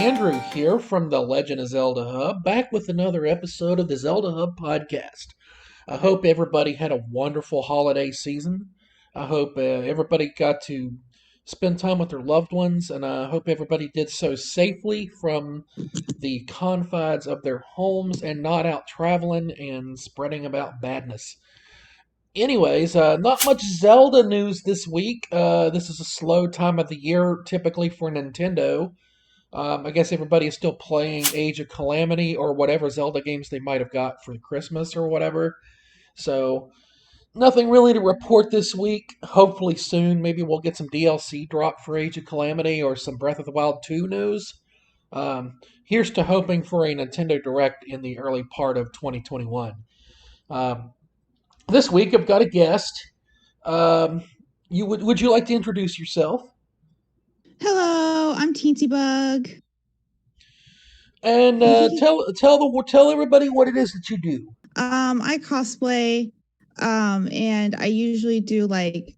Andrew here from the Legend of Zelda Hub, back with another episode of the Zelda Hub podcast. I hope everybody had a wonderful holiday season. I hope everybody got to spend time with their loved ones, and I hope everybody did so safely from the confines of their homes and not out traveling and spreading about badness. Anyways, not much Zelda news this week. This is a slow time of the year typically for Nintendo. I guess everybody is still playing Age of Calamity or whatever Zelda games they might have got for Christmas or whatever. So, nothing really to report this week. Hopefully soon, maybe we'll get some DLC drop for Age of Calamity or some Breath of the Wild 2 news. Here's to hoping for a Nintendo Direct in the early part of 2021. Um, this week I've got a guest. Um, would you like to introduce yourself? Hello, I'm TeensieBug. And tell everybody what it is that you do. I cosplay, and I usually do like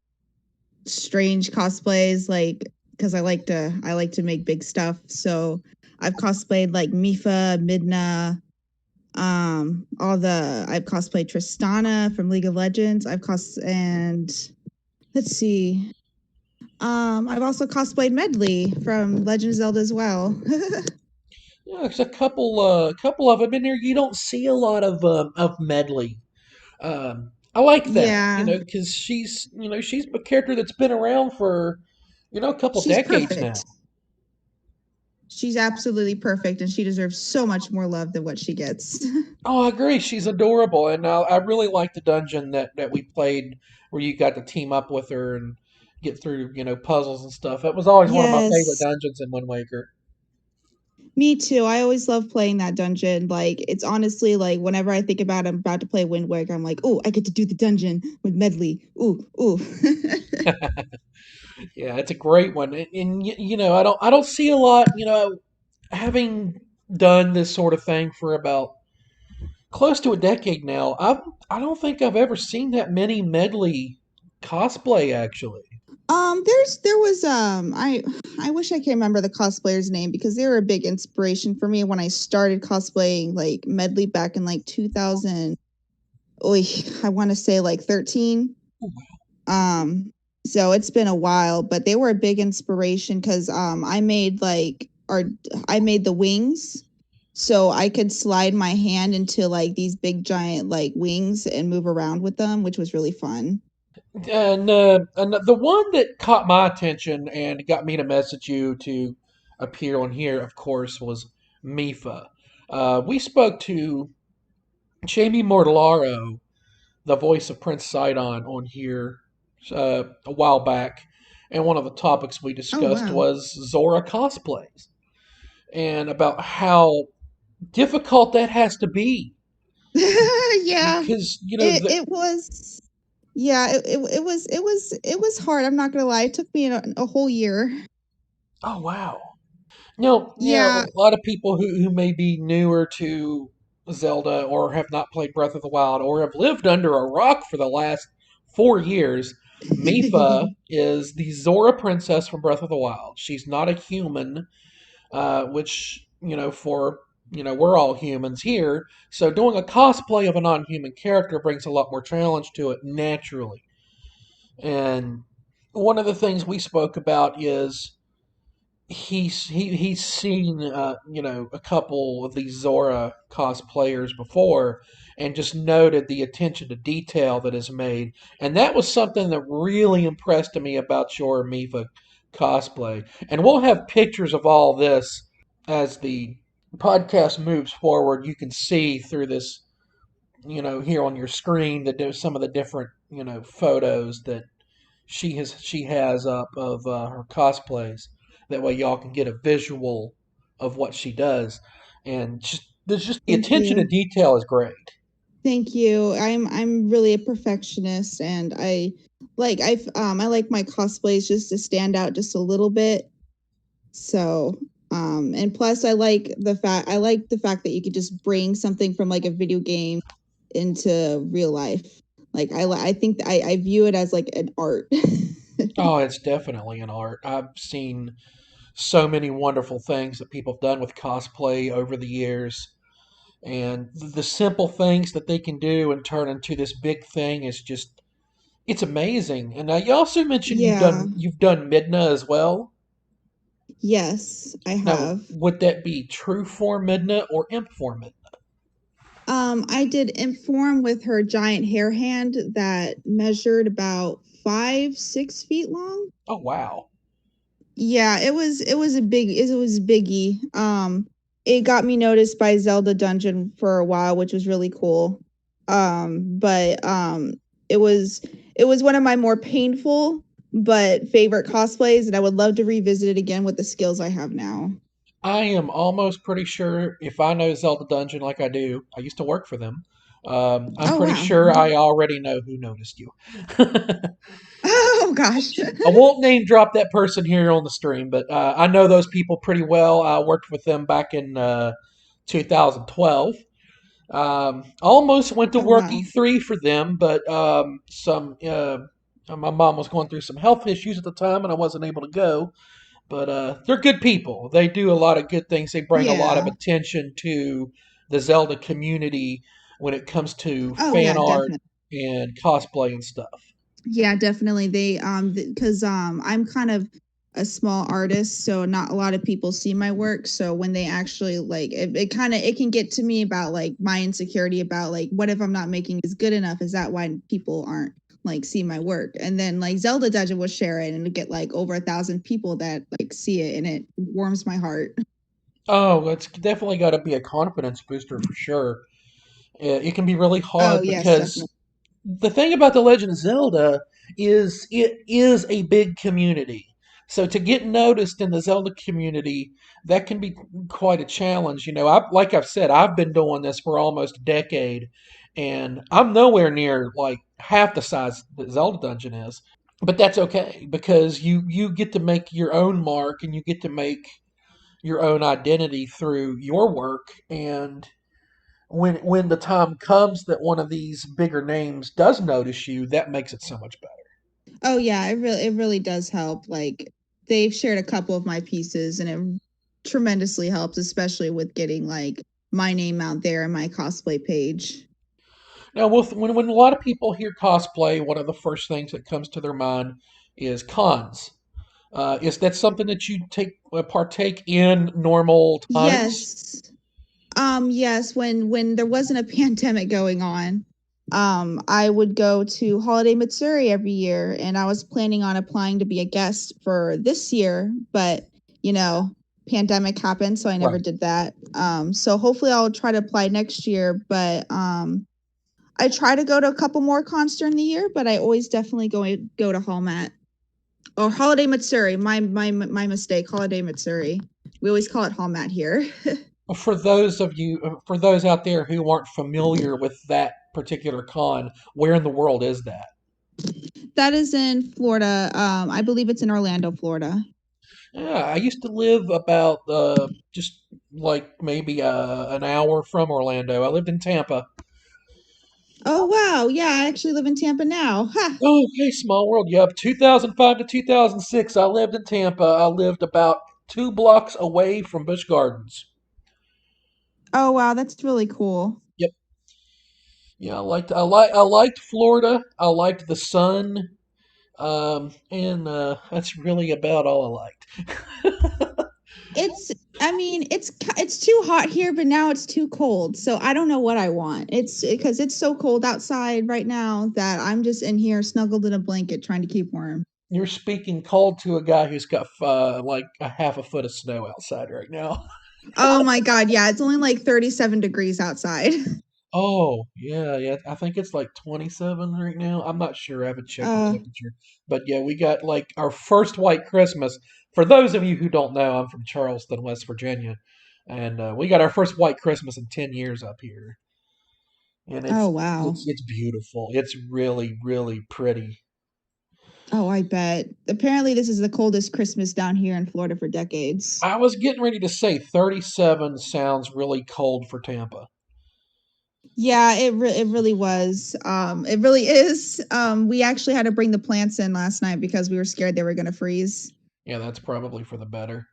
strange cosplays, like because I like to make big stuff. So I've cosplayed like Mifa, Midna, I've cosplayed Tristana from League of Legends. And let's see, I've also cosplayed Medley from Legend of Zelda as well. Yeah, there's a couple of them in there. You don't see a lot of Medley. I like that, Yeah, because she's a character that's been around for a couple she's decades now. perfect. She's absolutely perfect, and she deserves so much more love than what she gets. Oh, I agree. She's adorable, and I really like the dungeon that we played where you got to team up with her and get through puzzles and stuff. That was always one of my favorite Yes, dungeons in Wind Waker. me too. I always love playing that dungeon. Like, it's honestly like whenever I think about I'm about to play Wind Waker, I'm like, oh, I get to do the dungeon with Medley. Ooh, ooh. Yeah, it's a great one, and I don't see a lot. Having done this sort of thing for about close to a decade now, I don't think I've ever seen that many medley cosplay actually. There was I wish I can remember the cosplayer's name because they were a big inspiration for me when I started cosplaying like Medley back in like 2000. Oy, I want to say like 13. Um, so it's been a while, but they were a big inspiration because I made the wings so I could slide my hand into like these big giant like wings and move around with them, which was really fun. And the one that caught my attention and got me to message you to appear on here, of course, was Mifa. We spoke to Jamie Mortellaro, the voice of Prince Sidon, on here a while back, and one of the topics we Oh discussed wow. was Zora cosplays and about how difficult that has to be Yeah. because It was it was hard. I'm not gonna lie. It took me a whole year. oh wow. A Yeah. lot of people who may be newer to Zelda or have not played Breath of the Wild or have lived under a rock for the last 4 years. Mifa is the Zora princess from Breath of the Wild. She's not a human, which for we're all humans here. So doing a cosplay of a non-human character brings a lot more challenge to it naturally. And one of the things we spoke about is he's seen a couple of these Zora cosplayers before and just noted the attention to detail that is made, and that was something that really impressed me about your Mifa cosplay. And we'll have pictures of all this as the podcast moves forward. You can see through this, here on your screen, that there's some of the different photos that she has up of her cosplays. That way, y'all can get a visual of what she does, and there's just the Thank attention to you. detail is great. Thank you. I'm really a perfectionist, and I like my cosplays just to stand out just a little bit. So and plus I like the fact that you could just bring something from like a video game into real life. Like I think I view it as like an art. Oh, it's definitely an art. I've seen so many wonderful things that people have done with cosplay over the years. And the simple things that they can do and turn into this big thing is just it's amazing. And you also mentioned Yeah. you've done Midna as well. Yes, I Now, have. would that be true form Midna or imp form Midna? I did inform with her giant hair hand that measured about 5, 6 feet long. Oh wow. Yeah, it was biggie. It got me noticed by Zelda Dungeon for a while, which was really cool. But it was it was one of my more painful but favorite cosplays, and I would love to revisit it again with the skills I have now. I am almost pretty sure if I know Zelda Dungeon like I do, I used to work for them. I'm Oh pretty wow. sure I already know who noticed you. Oh gosh. I won't name drop that person here on the stream, but I know those people pretty well. I worked with them back in 2012. Almost went to Oh work wow. E3 for them, but my mom was going through some health issues at the time, and I wasn't able to go. But they're good people. They do a lot of good things. They bring a lot of Yeah. attention to the Zelda community when it comes to Oh fan yeah, art definitely. and cosplay and stuff. Yeah, definitely. They because I'm kind of a small artist, so not a lot of people see my work. So when they actually like it kind of it can get to me about like my insecurity about like what if I'm not making as good enough? Is that why people aren't like see my work? And then like Zelda Dungeon will share it and it'll get like over 1,000 people that like see it and it warms my heart. Oh, it's definitely got to be a confidence booster for sure. It can be really Oh hard yes, because definitely. the thing about the Legend of Zelda is it is a big community. So to get noticed in the Zelda community, that can be quite a challenge. You know, like I've said, I've been doing this for almost a decade, and I'm nowhere near like half the size that Zelda Dungeon is. But that's okay because you get to make your own mark and you get to make your own identity through your work. And when the time comes that one of these bigger names does notice you, that makes it so much better. Oh yeah, it really does help. Like they've shared a couple of my pieces and it tremendously helps, especially with getting like my name out there and my cosplay page. Now, when a lot of people hear cosplay, one of the first things that comes to their mind is cons. Is that something that you take partake in normal times? Yes. Yes, when there wasn't a pandemic going on, I would go to Holiday Matsuri every year and I was planning on applying to be a guest for this year, but you know, pandemic happened, so I never Right. did that. So hopefully I'll try to apply next year, but I try to go to a couple more cons during the year, but I always definitely go to Hallmat or Holiday Matsuri. My mistake, Holiday Matsuri. We always call it Hallmat here. For those out there who aren't familiar with that particular con, where in the world is that? That is in Florida. I believe it's in Orlando, Florida. Yeah, I used to live about just like maybe an hour from Orlando. I lived in Tampa. Oh wow, yeah, I actually live in Tampa now. Ha. Oh, okay, small world. Yep, 2005 to 2006, I lived in Tampa. I lived about 2 blocks away from Busch Gardens. Oh wow, that's really cool. Yep. Yeah, I liked Florida. I liked the sun. And that's really about all I liked. It's I mean, it's too hot here, but now it's too cold. So I don't know what I want. It's because it's so cold outside right now that I'm just in here snuggled in a blanket trying to keep warm. You're speaking cold to a guy who's got like a half a foot of snow outside right now. Oh my god, yeah, it's only like 37 degrees outside. Oh, yeah, yeah. I think it's like 27 right now. I'm not sure. I haven't checked the Uh temperature. But yeah, we got like our first white Christmas. For those of you who don't know, I'm from Charleston, West Virginia. And we got our first white Christmas in 10 years up here. And oh wow. it's beautiful. It's really, really pretty. Oh, I bet. Apparently this is the coldest Christmas down here in Florida for decades. I was getting ready to say 37 sounds really cold for Tampa. Yeah, it really was. It really is. We actually had to bring the plants in last night because we were scared they were going to freeze. Yeah, that's probably for the better.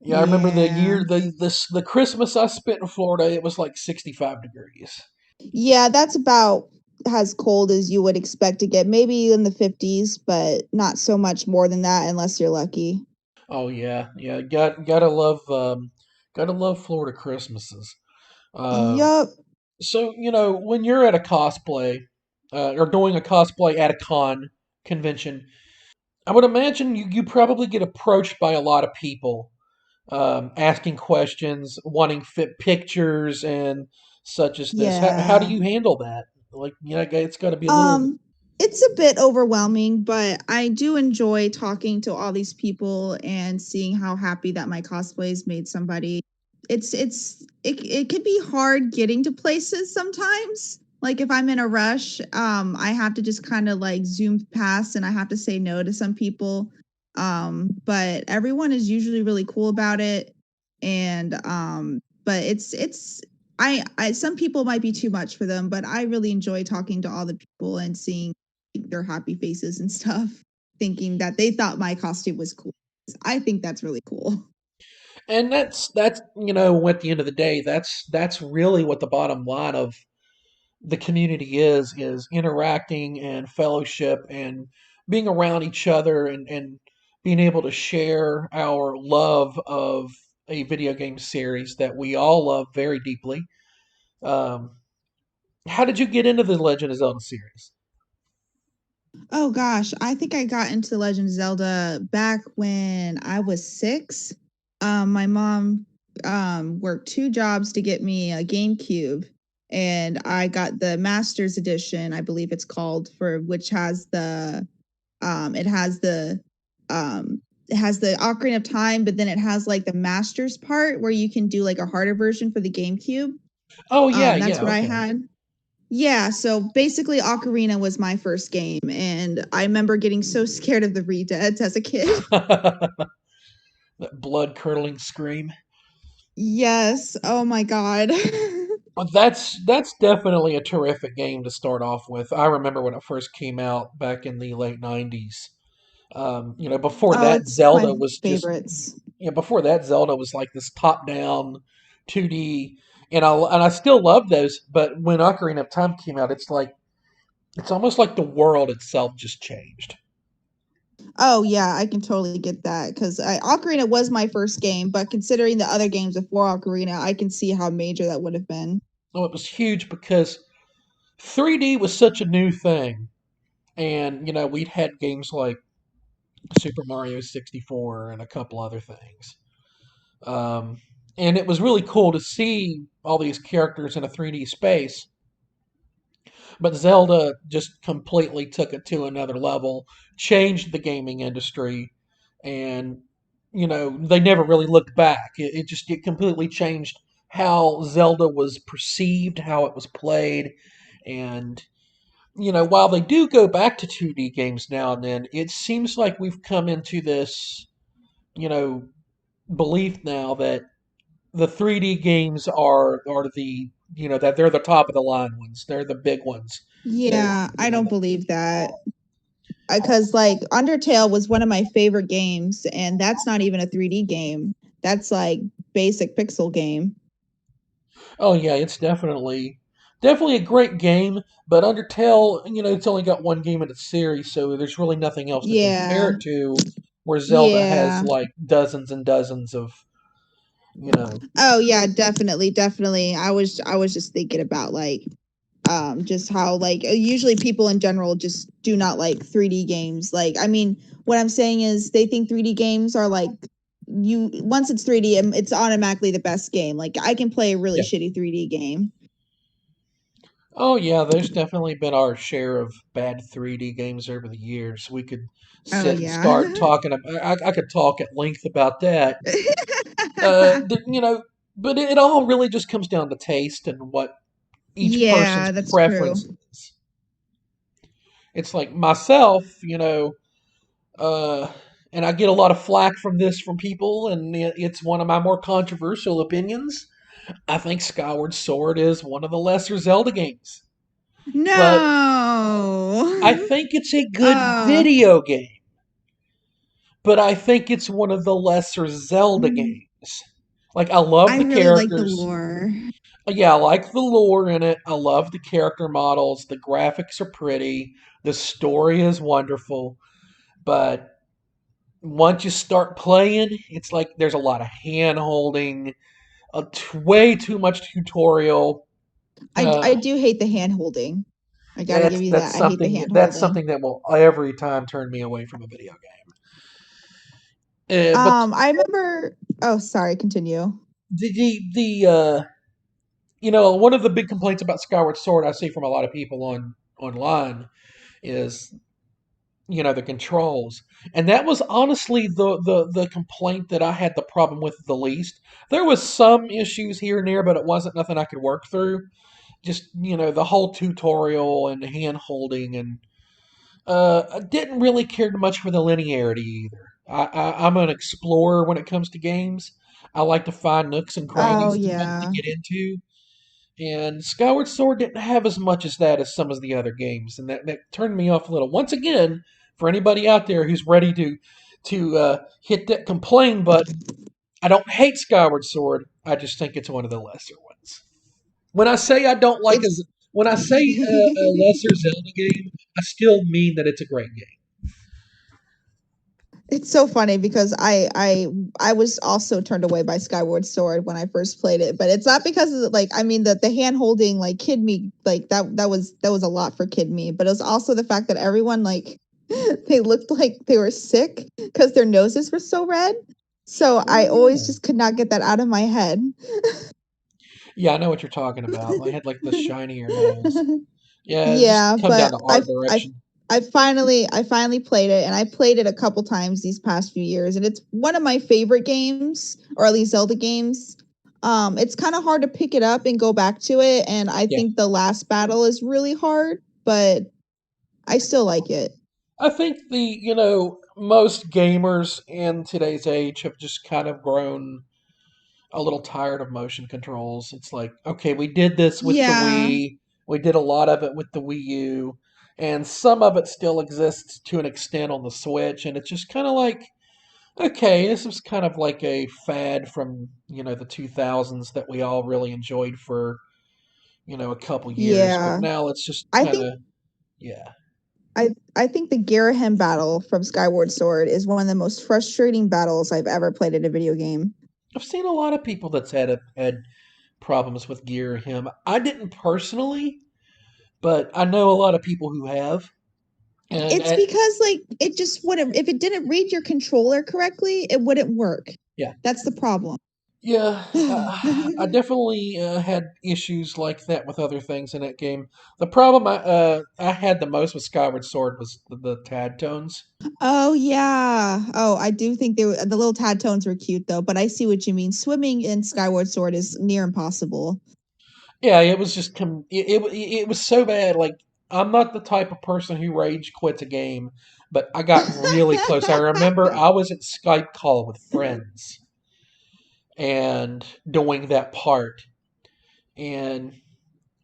Yeah, I remember the Yeah. year the Christmas I spent in Florida. It was like 65 degrees. Yeah, that's about as cold as you would expect to get. Maybe in the 50s, but not so much more than that unless you're lucky. Oh yeah, yeah. Gotta love Florida Christmases. Um, Yup. so when you're at a cosplay, or doing a cosplay at a convention, I would imagine you probably get approached by a lot of people, asking questions, wanting fit pictures, and such as this. How do Yeah. you handle that? Like, it's got to be a little. Um, it's a bit overwhelming, but I do enjoy talking to all these people and seeing how happy that my cosplays made somebody. It could be hard getting to places sometimes. Like if I'm in a rush, I have to just kind of like zoom past and I have to say no to some people. But everyone is usually really cool about it. And but it's I some people might be too much for them, but I really enjoy talking to all the people and seeing their happy faces and stuff, thinking that they thought my costume was cool. I think that's really cool. And that's at the end of the day, that's really what the bottom line of the community is interacting and fellowship and being around each other and being able to share our love of a video game series that we all love very deeply. Um, how did you get into the Legend of Zelda series? Oh gosh, I think I got into Legend of Zelda back when I was 6. My mom worked 2 jobs to get me a GameCube, and I got the Masters Edition, I believe it's called, for which has the it has the it has the Ocarina of Time, but then it has like the Masters part where you can do like a harder version for the GameCube. Oh yeah, That's yeah, what I okay. had. Yeah, so basically Ocarina was my first game, and I remember getting so scared of the redeads as a kid. That blood curdling scream. Yes. Oh my god. But that's definitely a terrific game to start off with. I remember when it first came out back in the late '90s. Before Oh, that, it's my Zelda was just favorites. before that, Zelda was like this top-down 2D, and I still love those. But when Ocarina of Time came out, it's almost like the world itself just changed. Oh yeah, I can totally get that because Ocarina was my first game, but considering the other games before Ocarina, I can see how major that would have been. Oh, it was huge because 3D was such a new thing, and we'd had games like Super Mario 64 and a couple other things. Um, and it was really cool to see all these characters in a 3D space. But Zelda just completely took it to another level, changed the gaming industry, and they never really looked back. It completely changed how Zelda was perceived, how it was played, and while they do go back to 2D games now and then, it seems like we've come into this you know belief now that the 3D games are the that they're the top of the line ones. They're the big ones. They're Yeah, I don't believe that. Because like Undertale was one of my favorite games, and that's not even a 3D game. That's like basic pixel game. Oh yeah, it's definitely a great game, but Undertale, it's only got one game in its series, so there's really nothing else to compare Yeah, it to. Where Zelda has yeah. like dozens and dozens of you know. Oh yeah, definitely, definitely. I was just thinking about like just how like usually people in general just do not like 3D games. Like I mean, what I'm saying is they think 3D games are like you once it's 3D, it's automatically the best game. Like I can play a really Yeah. shitty 3D game. Oh yeah, there's definitely been our share of bad 3D games over the years. We could Oh sit and yeah. start talking. I could talk at length about that. The, but it all really just comes down to taste and what each person's Yeah, that's preference true. is. It's like myself, uh, and I get a lot of flack from this from people, and it's one of my more controversial opinions. I think Skyward Sword is one of the lesser Zelda games, but I No. think it's a good Oh. video game. But I think it's one of the lesser Zelda games. Like I love I the really like the characters. lore. Yeah, I like the lore in it. I love the character models. The graphics are pretty. The story is wonderful. But once you start playing, it's like there's a lot of hand holding, way too much tutorial. I do hate the hand holding. I got to give you That's that. I hate the something hand holding. that will every time turn me away from a video game. But I remember. Oh, sorry. Continue. the one of the big complaints about Skyward Sword I see from a lot of people online is the controls, and that was honestly the complaint that I had the problem with the least. There was some issues here and there, but it wasn't nothing I could work through. Just the whole tutorial and hand holding, and I didn't really care much for the linearity either. I'm an explorer when it comes to games. I like to find nooks and Oh crannies to yeah. get into, and Skyward Sword didn't have as much as that as some of the other games, and that turned me off a little. Once again, for anybody out there who's ready to hit that complain button, I don't hate Skyward Sword. I just think it's one of the lesser ones. When I say I don't like a It's when I say a lesser Zelda game, I still mean that it's a great game. it's so funny because I was also turned away by Skyward Sword when I first played it, but it's not because of like I mean the hand holding like kid me like that was a lot for kid me, but it was also the fact that everyone like they looked like they were sick because their noses were so red. So Oh I always yeah, just could not get that out of my head. yeah, I know what you're talking about. I had like the shinier nose. Yeah, just Yeah, come down but to art direction. I finally played it, and I played it a couple times these past few years, and it's one of my favorite games, or at least Zelda games. It's kind of hard to pick it up and go back to it, and I Yeah. think the last battle is really hard, but I still like it. I think most gamers in today's age have just kind of grown a little tired of motion controls. It's like, okay, we did this with the Yeah, Wii, we did a lot of it with the Wii U, and some of it still exists to an extent on the Switch, and it's just kind of like, okay, this is kind of like a fad from, the 2000s that we all really enjoyed for, a couple years, but yeah. now it's just I kind think of, yeah. I think the Garahem battle from Skyward Sword is one of the most frustrating battles I've ever played in a video game. I've seen a lot of people that's had problems with Gear Him. I didn't personally, but I know a lot of people who have. And It's because like it just wouldn't if it didn't read your controller correctly, it wouldn't work. yeah, That's the problem. yeah, I definitely had issues like that with other things in that game. The problem I had the most with Skyward Sword was the tad tones. Oh yeah. Oh, I do think the little tad tones were cute though, but I see what you mean. Swimming in Skyward Sword is near impossible. Yeah, it was just it was so bad. Like I'm not the type of person who rage quits a game, but I got really close. I remember I was at Skype call with friends and doing that part, and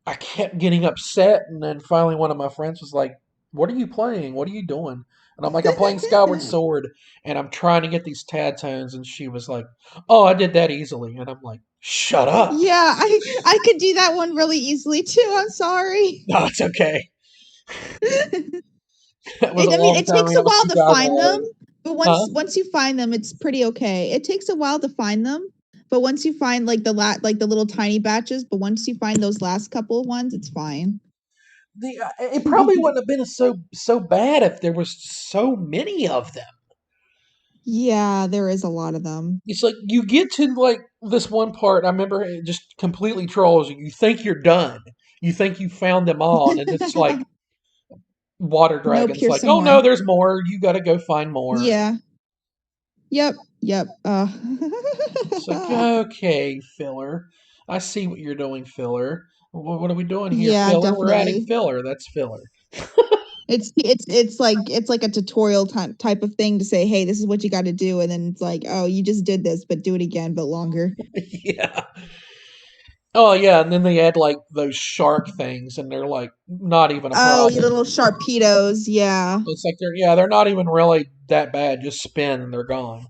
I kept getting upset, and then finally one of my friends was like, "What are you playing? What are you doing?" And I'm like, "I'm playing Skyward Sword, and I'm trying to get these tad tones." And she was like, "Oh, I did that easily." And I'm like, "Shut up!" Yeah, I could do that one really easily too. I'm sorry. No, it's okay. That was a I mean, long it time takes a ago, while to find them, 2011. but Huh? once you find them, it's pretty okay. It takes a while to find them, but once you find like the little tiny batches, but once you find those last couple of ones, it's fine. It probably wouldn't have been so bad if there was so many of them. Yeah, there is a lot of them. It's like you get to like this one part. I remember it just completely trolls you. You think you're done. You think you found them all, and it's like water Nope, dragons. here's Like, some oh no, more. there's more. You got to go find more. Yeah. Yep. Yep. It's like, okay, filler. I see what you're doing, filler. What are we doing here, Yeah, filler? We're adding definitely. filler. That's filler. It's like a tutorial type of thing to say, hey, this is what you got to do, and then it's like, oh, you just did this, but do it again, but longer. Yeah. Oh yeah, and then they add like those shark things, and they're like not even a Oh, you problem. little sharpedos. Yeah. It's like they're not even really that bad. Just spin and they're gone.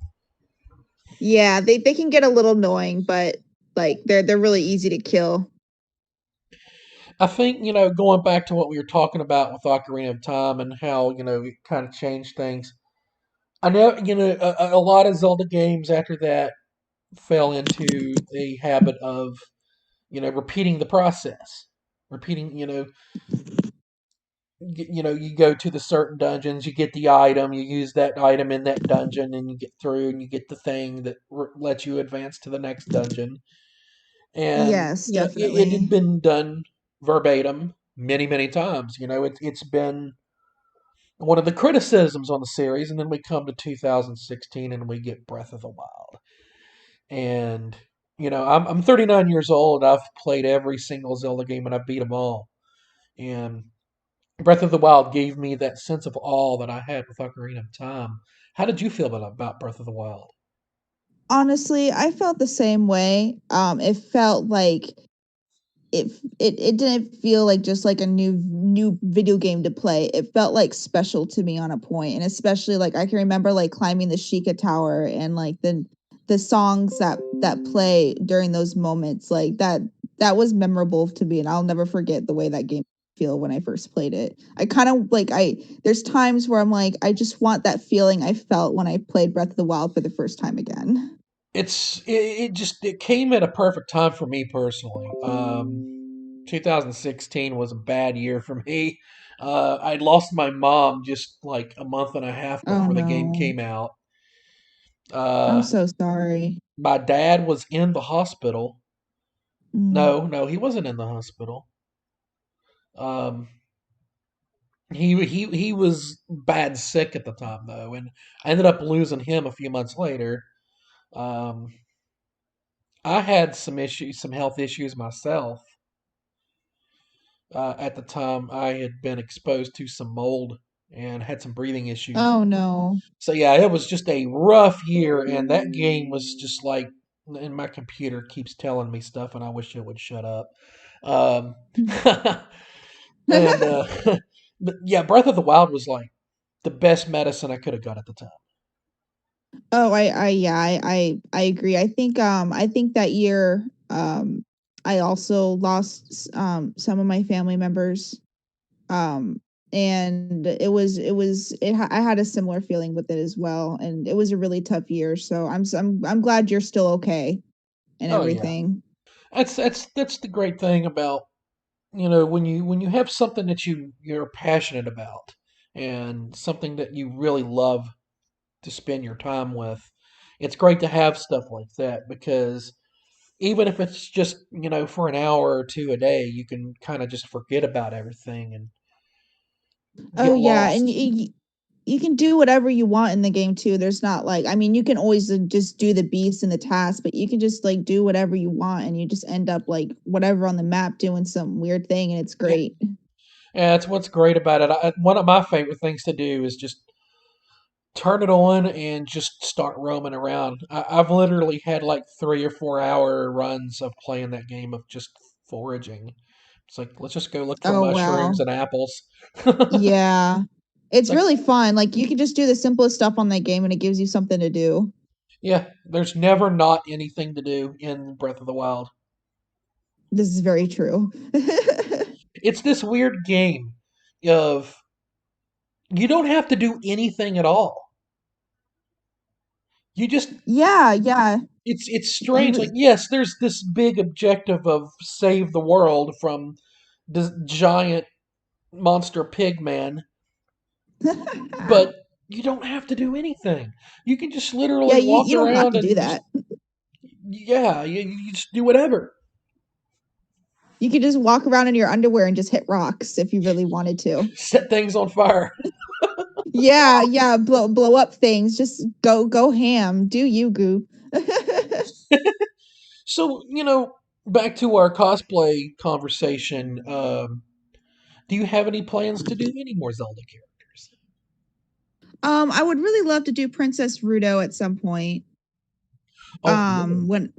Yeah, they can get a little annoying, but like they're really easy to kill. I think, going back to what we were talking about with Ocarina of Time and how, it kind of changed things. I know, a lot of Zelda games after that fell into a habit of, repeating the process. Repeating, you go to the certain dungeons, you get the item, you use that item in that dungeon, and you get through, and you get the thing that lets you advance to the next dungeon. And Yes, it had definitely. been done verbatim many, many times. It's been one of the criticisms on the series, and then we come to 2016 and we get Breath of the Wild. And I'm 39 years old. I've played every single Zelda game and I've beat them all. And Breath of the Wild gave me that sense of awe that I had with Ocarina of Time. How did you feel about Breath of the Wild? Honestly, I felt the same way. It felt like it didn't feel like just like a new video game to play. It felt like special to me on a point, and especially like I can remember like climbing the Sheikah Tower and like the songs that play during those moments like that was memorable to me, and I'll never forget the way that game feel when I first played it. I kind of like I there's times where I'm like I just want that feeling I felt when I played Breath of the Wild for the first time again. It came at a perfect time for me personally. 2016 was a bad year for me. I lost my mom just like a month and a half Oh before the game no. came out. I'm Uh, so sorry. my dad was in the hospital. Mm. No, no, he wasn't in the hospital. Um, he was bad sick at the time though, and I ended up losing him a few months later. Um, I had some health issues myself. At the time, I had been exposed to some mold and had some breathing issues. Oh no. So yeah, it was just a rough year, and that game was just like, and my computer keeps telling me stuff, and I wish it would shut up. Um, and but yeah, Breath of the Wild was like the best medicine I could have got at the time. Oh, yeah, I agree. I think that year I also lost some of my family members. Um and I had a similar feeling with it as well, and it was a really tough year. So I'm glad you're still okay and Oh yeah, everything. that's the great thing about when you have something that you're passionate about and something that you really love to spend your time with. It's great to have stuff like that because even if it's just, for an hour or two a day, you can kind of just forget about everything and Oh get yeah, and lost. you can do whatever you want in the game too. There's not like I mean, you can always just do the beast and the task, but you can just like do whatever you want, and you just end up like whatever on the map doing some weird thing, and it's Yeah. great. Yeah, that's what's great about it. One of my favorite things to do is just turn it on and just start roaming around. I've literally had like 3 or 4 hour runs of playing that game of just foraging. It's like, let's just go look for Oh mushrooms wow. and apples. Yeah. It's It's like, really fun. Like you can just do the simplest stuff on that game and it gives you something to do. yeah, there's never not anything to do in Breath of the Wild. This is very true. It's this weird game of you don't have to do anything at all. You just Yeah, yeah. it's strange. Like, You yes, there's this big objective of save the world from this giant monster pig man, but you don't have to do anything. You can just Yeah, literally walk you don't have around to do and just, that. yeah, you just do whatever. You could just walk around in your underwear and just hit rocks if you really wanted to. Set things on fire. Yeah, yeah, blow up things. Just go ham. Do you, Goo? So, back to our cosplay conversation. Do you have any plans to do any more Zelda characters? I would really love to do Princess Rudo at some point. Oh, really? When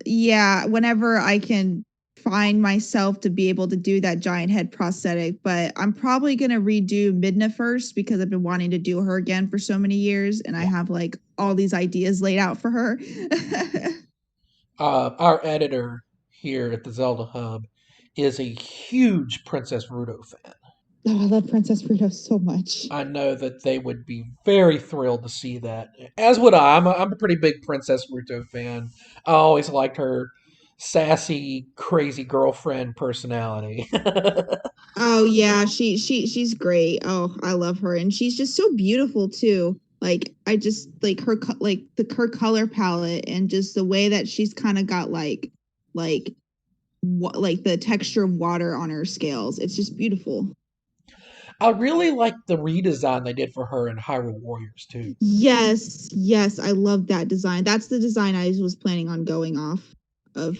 yeah, whenever I can find myself to be able to do that giant head prosthetic, but I'm probably gonna redo Midna first because I've been wanting to do her again for so many years, and I Yeah. have like all these ideas laid out for her. Our editor here at the Zelda Hub is a huge Princess Ruto fan. Oh, I love Princess Rito so much. I know that they would be very thrilled to see that. As would I. I'm a pretty big Princess Ruto fan. I always liked her sassy, crazy girlfriend personality. Oh yeah, she's great. Oh, I love her, and she's just so beautiful too. Like I just like like her color palette and just the way that she's kind of got like what like the texture of water on her scales. It's just beautiful. I really like the redesign they did for her in Hyrule Warriors too. Yes, yes, I love that design. That's the design I was planning on going off of.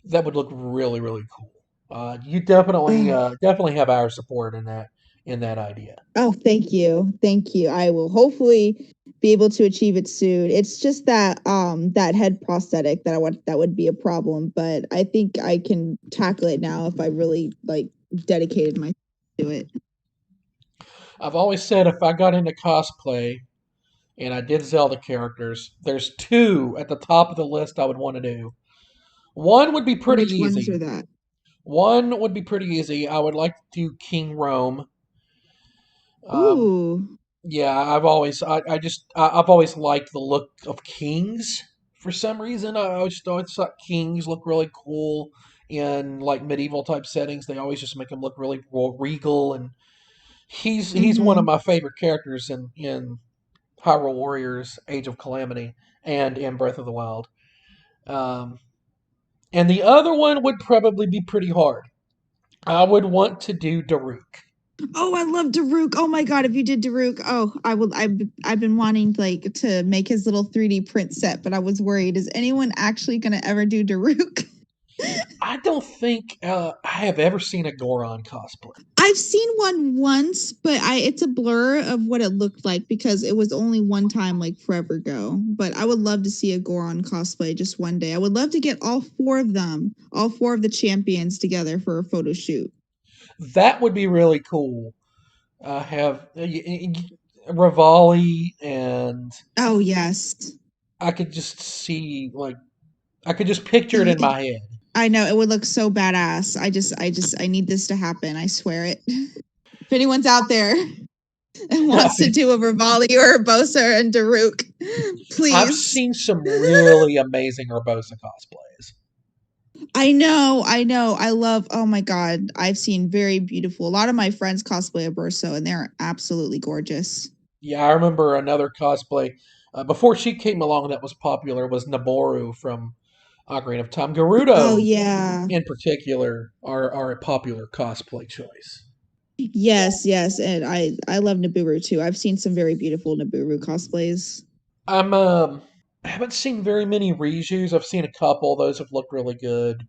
That would look really, really cool. You Oh, definitely have our support in that idea. oh, thank you. Thank you. I will hopefully be able to achieve it soon. It's just that head prosthetic that would be a problem, but I think I can tackle it now if I really like dedicated myself to it. I've always said if I got into cosplay and I did Zelda characters, there's two at the top of the list I would want to do. One would be pretty Which ones easy. are that? One would be pretty easy. I would like to do King Rome. Um, Ooh. yeah, I've always liked the look of kings for some reason. Always thought kings look really cool in like medieval type settings. They always just make them look really regal, and he's one of Mm-hmm. my favorite characters in Hyrule Warriors: Age of Calamity and in Breath of the Wild. Um, and the other one would probably be pretty hard. I would want to do Daruk. Oh, I love Daruk. Oh my god, if you did Daruk, oh, I will. I've been wanting like to make his little 3D print set, but I was worried. Is anyone actually going to ever do Daruk? I don't think I have ever seen a Goron cosplay. I've seen one once, but I it's a blur of what it looked like because it was only one time like forever ago. But I would love to see a Goron cosplay just one day. I would love to get all four of them, all four of the champions together for a photo shoot. That would be really cool. Have Rivali, and Oh yes. I could just see like I could just picture it in my head. I know it would look so badass. I need this to happen. I swear it. If anyone's out there and wants to do a Rivali or a Bosa and Daruk, I've please. seen some really amazing Urbosa cosplays. I know. I love, oh my God. I've seen very beautiful. A lot of my friends cosplay Averso and they're absolutely gorgeous. Yeah, I remember another cosplay before she came along that was popular was Naboru from Ocarina of Time. Oh Gerudo, yeah. in particular, are a popular cosplay choice. Yes, yes. And I love Nibiru too. I've seen some very beautiful Nibiru cosplays. I'm I haven't seen very many Rijus. I've seen a couple. Those have looked really good.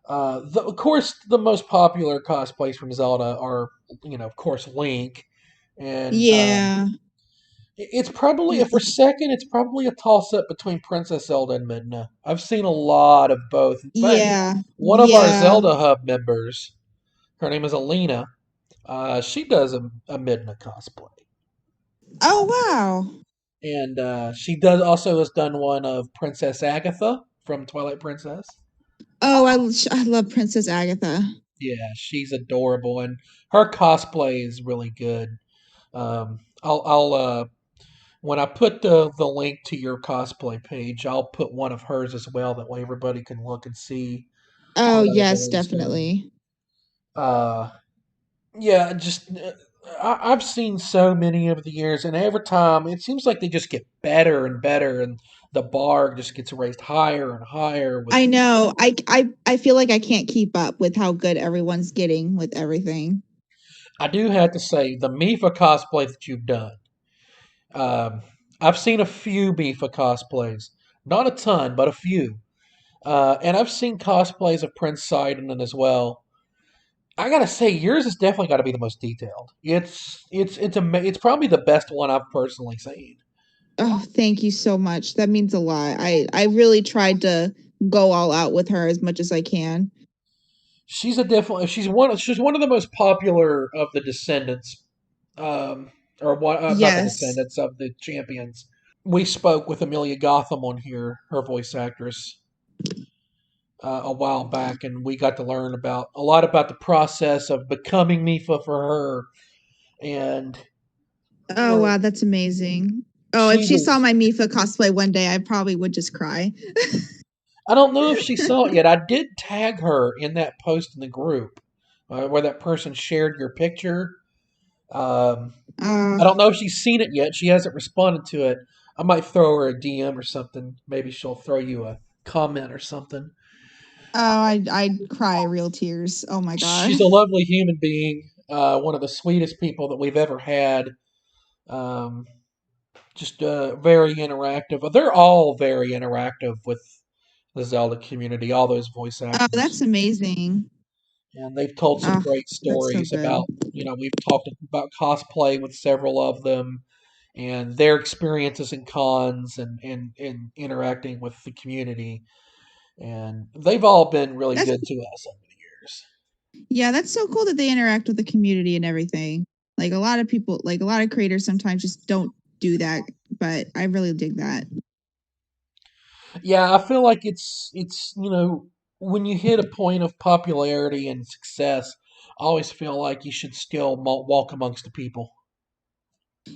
Of course, the most popular cosplays from Zelda are, of course, Link, and Yeah. it's probably for second. It's probably a toss up between Princess Zelda and Midna. I've seen a lot of both. In fact, Yeah. one of our Yeah. Zelda Hub members, her name is Alina. She does a Midna cosplay, Oh wow. and she does also has done one of Princess Agatha from Twilight Princess. Oh, I love Princess Agatha. Yeah, she's adorable, and her cosplay is really good. I'll when I put the link to your cosplay page, I'll put one of hers as well. That way, everybody can look and see Oh what I've yes, always done. definitely. Uh, yeah, just I've seen so many over the years, and every time it seems like they just get better and better, and the bar just gets raised higher and higher. With I know. I feel like I can't keep up with how good everyone's getting with everything. I do have to say, the Mifa cosplay that you've done. Um, I've seen a few Mifa cosplays, not a ton, but a few. And I've seen cosplays of Prince Sidon as well. I gotta say, yours has definitely got to be the most detailed. It's probably the best one I've personally seen. Oh, thank you so much. That means a lot. I really tried to go all out with her as much as I can. She's one of the most popular of the descendants, or one not the Yes. descendants of the champions. we spoke with Amelia Gotham on here, her voice actress, a while back, and we got to learn about a lot about the process of becoming Mifa for her. And you Oh know, wow, that's amazing. Oh, if she she saw was. my Mifa cosplay one day, I probably would just cry. I don't know if she saw it yet. I did tag her in that post in the group where that person shared your picture. Um, Uh, I don't know if she's seen it yet. She hasn't responded to it. I might throw her a DM or something. Maybe she'll throw you a comment or something. I'd cry real tears. Oh my god. She's a lovely human being, one of the sweetest people that we've ever had. Um, just very interactive. They're all very interactive with the Zelda community, all those voice Oh, actors. that's amazing. And they've told some Oh, great that's so stories good. about, we've talked about cosplay with several of them and their experiences in cons and interacting with the community. And they've all been really That's good to us over the years. Yeah, that's so cool that they interact with the community and everything. Like a lot of people, like a lot of creators sometimes just don't do that, but I really dig that. Yeah, I feel like it's when you hit a point of popularity and success, I always feel like you should still walk amongst the people,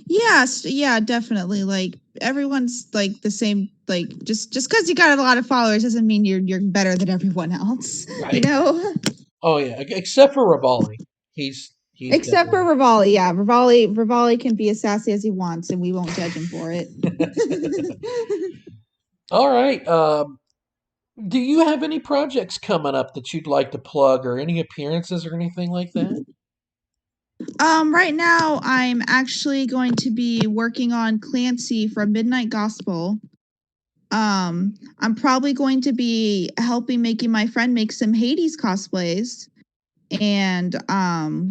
Yes, yeah, definitely. Like everyone's like the same. Like just because you got a lot of followers doesn't mean you're better than everyone else. You right? know. Oh yeah, except for Rivali, he's Except for definitely. Rivali, yeah, Rivali can be as sassy as he wants, and we won't judge him for it. All right. Do you have any projects coming up that you'd like to plug, or any appearances or anything like that? Right now I'm actually going to be working on Clancy from Midnight Gospel. I'm probably going to be helping making my friend make some Hades cosplays. And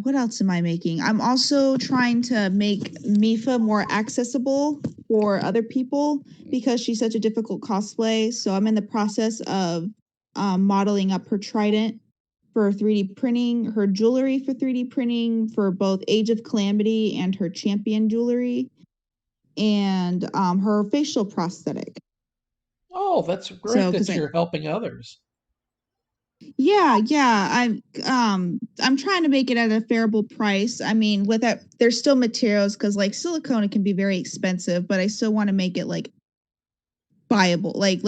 what else am I making? I'm also trying to make Mifa more accessible for other people because she's such a difficult cosplay. So I'm in the process of modeling up her trident for 3D printing, her jewelry for 3D printing for both Age of Calamity and her champion jewelry, and her facial prosthetic. Oh, that's great So, because that I you're helping others. Yeah, I'm trying to make it at a favorable price. I mean, with that, there's still materials because like silicone, it can be very expensive, but I still want to make it like viable. Like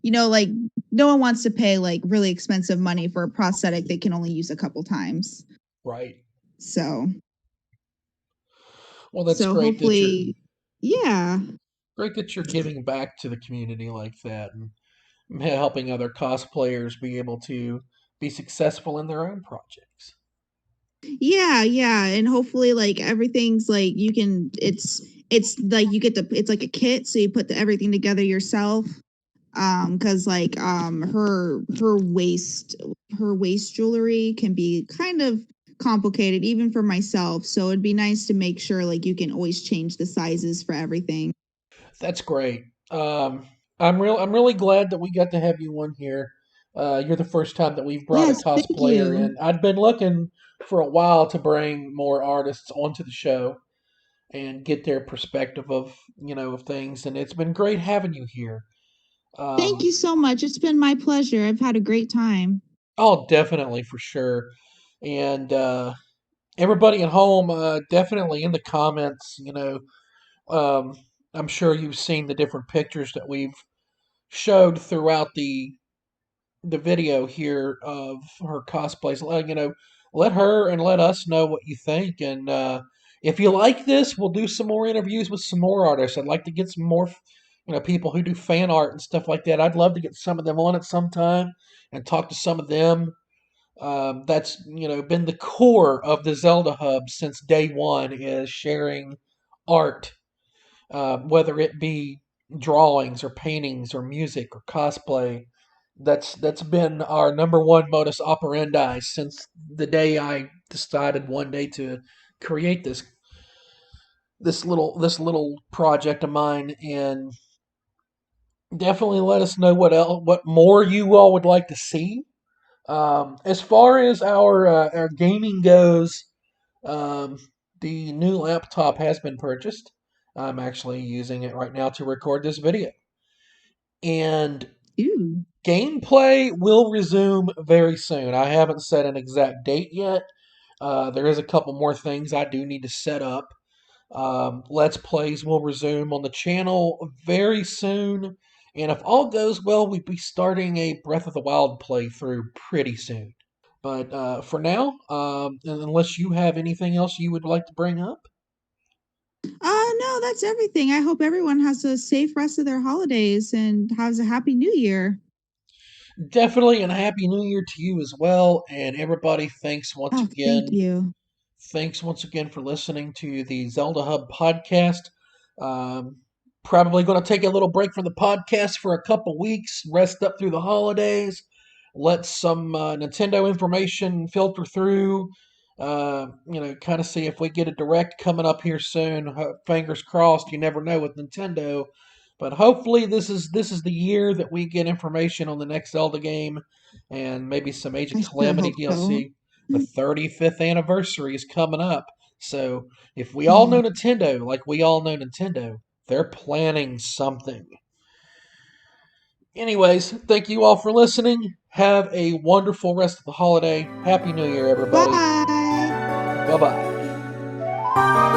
no one wants to pay like really expensive money for a prosthetic they can only use a couple times. Right. So Well, that's so hopefully, yeah. great that you're giving back to the community like that and helping other cosplayers be able to be successful in their own projects. Yeah, and hopefully like everything's like you can it's like you get the it's like a kit so you put everything together yourself. Because like her waist jewelry can be kind of complicated even for myself, so it'd be nice to make sure like you can always change the sizes for everything. That's great. I'm really glad that we got to have you on here. You're the first time that we've brought a Yes, thank cosplayer you. in. I'd been looking for a while to bring more artists onto the show and get their perspective of of things, and it's been great having you here. Thank Um, you so much. It's been my pleasure. I've had a great time. oh, definitely for sure, and everybody at home, definitely in the comments. Um, I'm sure you've seen the different pictures that we've showed throughout the video here of her cosplays. Let her and let us know what you think. And if you like this, we'll do some more interviews with some more artists. I'd like to get some more, people who do fan art and stuff like that. I'd love to get some of them on at some time and talk to some of them. That's been the core of the Zelda Hub since day one is sharing art, whether it be drawings or paintings or music or cosplay. That's been our number one modus operandi since the day I decided one day to create this little project of mine. And definitely let us know what more you all would like to see. As far as our gaming goes, um, the new laptop has been purchased. I'm actually using it right now to record this video. And Ooh. gameplay will resume very soon. I haven't set an exact date yet. There is a couple more things I do need to set up. Let's Plays will resume on the channel very soon. And if all goes well, we'll be starting a Breath of the Wild playthrough pretty soon. But for now, unless you have anything else you would like to bring up, No, that's everything. I hope everyone has a safe rest of their holidays and has a happy new year. definitely and Happy New Year to you as well. And everybody, Oh, thank you. thanks once again for listening to the Zelda Hub podcast. Um, Probably going to take a little break from the podcast for a couple weeks, rest up through the holidays, let some Nintendo information filter through. Kind of see if we get a direct coming up here soon. Fingers crossed. You never know with Nintendo, but hopefully this is the year that we get information on the next Zelda game, and maybe some Age of I sure Calamity hope so. DLC. The 35th anniversary is coming up. So if we all know Oh, Nintendo, like we all know Nintendo, they're planning something. Anyways, thank you all for listening. Have a wonderful rest of the holiday. Happy New Year, everybody. bye. Bye bye.